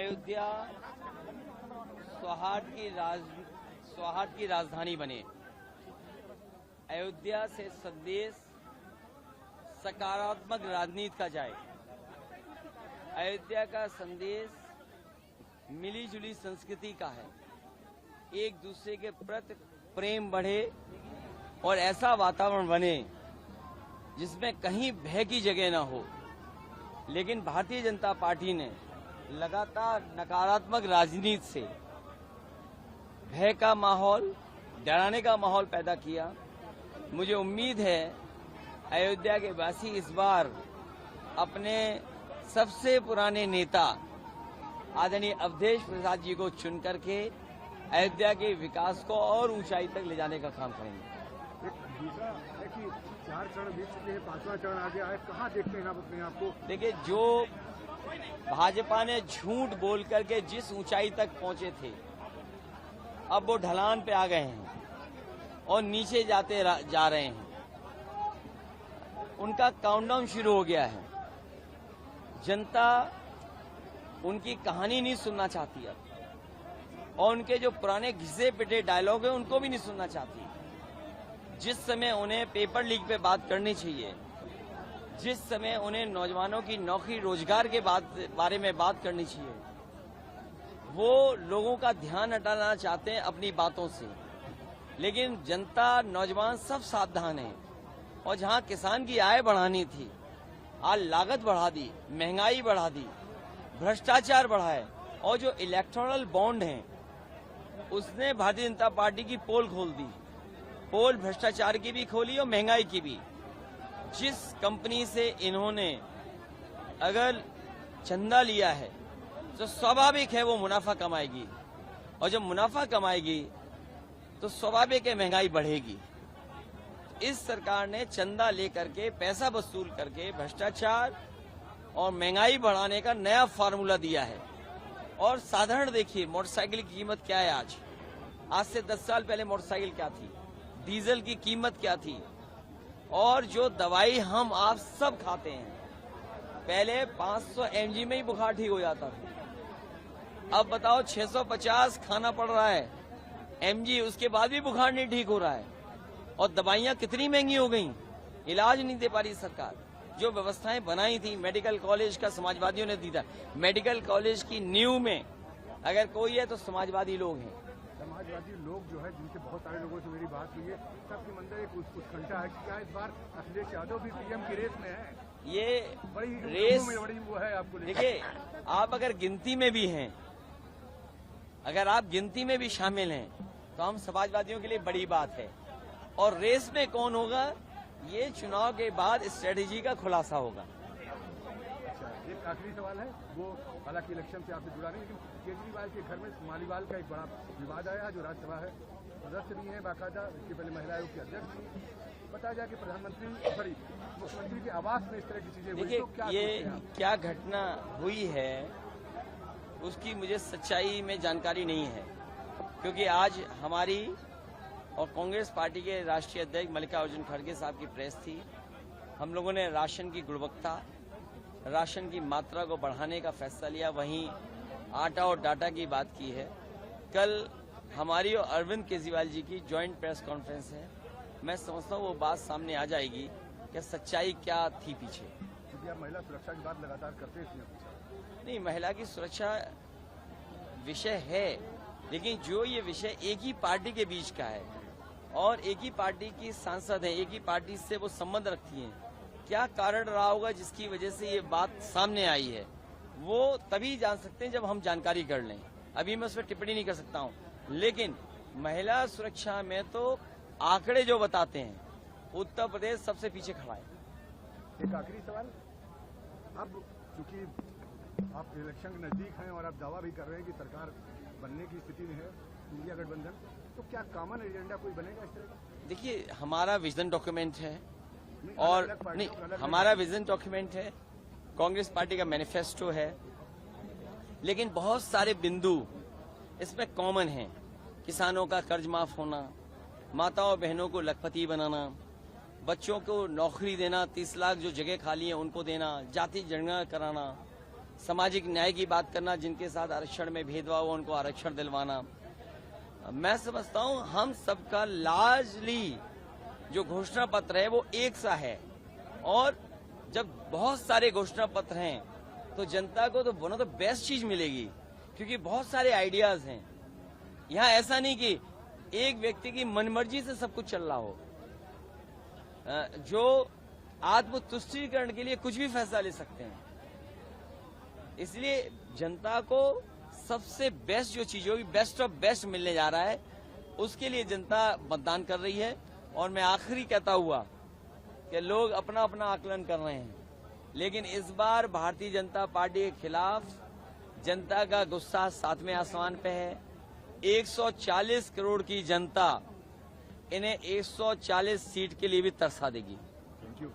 अयोध्या सौहार्द की राजधानी बने। अयोध्या से संदेश सकारात्मक राजनीति का जाए। अयोध्या का संदेश मिली जुली संस्कृति का है। एक दूसरे के प्रति प्रेम बढ़े और ऐसा वातावरण बने जिसमें कहीं भय की जगह न हो। लेकिन भारतीय जनता पार्टी ने लगातार नकारात्मक राजनीति से भय का माहौल, डराने का माहौल पैदा किया। मुझे उम्मीद है अयोध्या के वासी इस बार अपने सबसे पुराने नेता आदरणीय अवधेश प्रसाद जी को चुन करके अयोध्या के विकास को और ऊंचाई तक ले जाने का काम करेंगे। दूसरा है कि 4 चरण बीत चुके हैं, 5वां चरण आ गया है, कहाँ देखते हैं आप अपने आप को? देखिए, जो भाजपा ने झूठ बोल करके जिस ऊंचाई तक पहुंचे थे, अब वो ढलान पे आ गए हैं और नीचे जा रहे हैं। उनका काउंटडाउन शुरू हो गया है। जनता उनकी कहानी नहीं सुनना चाहती अब, और उनके जो पुराने घिसे पिटे डायलॉग हैं उनको भी नहीं सुनना चाहती। जिस समय उन्हें पेपर लीक पे बात करनी चाहिए, जिस समय उन्हें नौजवानों की नौकरी रोजगार के बारे में बात करनी चाहिए, वो लोगों का ध्यान हटाना चाहते हैं अपनी बातों से। लेकिन जनता, नौजवान सब सावधान हैं। और जहां किसान की आय बढ़ानी थी, आज लागत बढ़ा दी, महंगाई बढ़ा दी, भ्रष्टाचार बढ़ा है। और जो इलेक्टोरल बॉन्ड हैं, उसने भारतीय जनता पार्टी की पोल खोल दी। पोल भ्रष्टाचार की भी खोली और महंगाई की भी। जिस कंपनी से इन्होंने अगर चंदा लिया है तो स्वाभाविक है वो मुनाफा कमाएगी, और जब मुनाफा कमाएगी तो स्वाभाविक है महंगाई बढ़ेगी। इस सरकार ने चंदा लेकर के, पैसा वसूल करके भ्रष्टाचार और महंगाई बढ़ाने का नया फार्मूला दिया है। और साधारण देखिए, मोटरसाइकिल की कीमत क्या है आज से 10 साल पहले मोटरसाइकिल क्या थी, डीजल की कीमत क्या थी, और जो दवाई हम आप सब खाते हैं, पहले 500 mg में ही बुखार ठीक हो जाता था। अब बताओ 650 खाना पड़ रहा है mg, उसके बाद भी बुखार नहीं ठीक हो रहा है। और दवाइयां कितनी महंगी हो गई, इलाज नहीं दे पा रही सरकार। जो व्यवस्थाएं बनाई थी, मेडिकल कॉलेज का समाजवादियों ने दिया। मेडिकल कॉलेज की नींव में अगर कोई है तो समाजवादी लोग हैं। समाजवादी लोग जो है, जिनसे बहुत सारे लोगों से मेरी बात हुई है, सबके अंदर एक उत्कंठा है कि क्या इस बार अखिलेश यादव भी पीएम की रेस में है? ये बड़ी रेस बड़ी वो है आपको। देखिए, आप अगर गिनती में भी हैं, अगर आप गिनती में भी शामिल हैं, तो हम समाजवादियों के लिए बड़ी बात है। और रेस में कौन होगा, ये चुनाव के बाद स्ट्रेटेजी का खुलासा होगा। अच्छा, एक आखिरी सवाल है, वो हालांकि इलेक्शन से आपसे जुड़ा नहीं, लेकिन केजरीवाल के घर में मालीवाल का एक बड़ा विवाद आया, जो राज्यसभा है सदस्य भी है बाकायदा, इसके पहले महिला आयोग की अध्यक्ष थी। बताया जाए कि मुख्यमंत्री के आवास में इस तरह की चीजें हुई, तो क्या ये क्या घटना हुई है उसकी मुझे सच्चाई में जानकारी नहीं है, क्योंकि आज हमारी और कांग्रेस पार्टी के राष्ट्रीय अध्यक्ष मल्लिकार्जुन खड़गे साहब की प्रेस थी। हम लोगों ने राशन की गुणवत्ता, राशन की मात्रा को बढ़ाने का फैसला लिया। वहीं आटा और डाटा की बात की है। कल हमारी और अरविंद केजरीवाल जी की ज्वाइंट प्रेस कॉन्फ्रेंस है। मैं समझता हूँ वो बात सामने आ जाएगी कि सच्चाई क्या थी पीछे। क्योंकि आप महिला सुरक्षा की बात लगातार करते हैं। नहीं, महिला की सुरक्षा विषय है, लेकिन जो ये विषय एक ही पार्टी के बीच का है और एक ही पार्टी की सांसद है, एक ही पार्टी से वो संबंध रखती हैं, क्या कारण रहा होगा जिसकी वजह से ये बात सामने आई है, वो तभी जान सकते हैं जब हम जानकारी कर लें। अभी मैं उस पर टिप्पणी नहीं कर सकता हूँ। लेकिन महिला सुरक्षा में तो आंकड़े जो बताते हैं, उत्तर प्रदेश सबसे पीछे खड़ा है। एक आखिरी सवाल, अब चूंकि आप इलेक्शन के नजदीक हैं और आप दावा भी कर रहे हैं कि सरकार बनने की स्थिति में है इंडिया गठबंधन, तो क्या कॉमन एजेंडा कोई बनेगा इस तरह का? देखिए, हमारा विजन डॉक्यूमेंट है, और नहीं, हमारा विजन डॉक्यूमेंट है, कांग्रेस पार्टी का मैनिफेस्टो है, लेकिन बहुत सारे बिंदु इसमें कॉमन हैं। किसानों का कर्ज माफ होना, माताओं बहनों को लखपति बनाना, बच्चों को नौकरी देना, 30 लाख जो जगह खाली है उनको देना, जाति जनगणना कराना, सामाजिक न्याय की बात करना, जिनके साथ आरक्षण में भेदभाव हो उनको आरक्षण दिलवाना। मैं समझता हूं हम सबका लार्जली जो घोषणा पत्र है वो एक सा है, और जब बहुत सारे घोषणा पत्र हैं तो जनता को तो वन ऑफ द बेस्ट चीज मिलेगी, क्योंकि बहुत सारे आइडियाज हैं। यहाँ ऐसा नहीं कि एक व्यक्ति की मनमर्जी से सब कुछ चल रहा हो, जो आत्मतुष्टीकरण के लिए कुछ भी फैसला ले सकते हैं। इसलिए जनता को सबसे बेस्ट जो चीज होगी, बेस्ट ऑफ बेस्ट मिलने जा रहा है, उसके लिए जनता मतदान कर रही है। और मैं आखिरी कहता हुआ कि लोग अपना अपना आकलन कर रहे हैं, लेकिन इस बार भारतीय जनता पार्टी के खिलाफ जनता का गुस्सा 7वें आसमान पे है। 140 करोड़ की जनता इन्हें 140 सीट के लिए भी तरसा देगी। Thank you.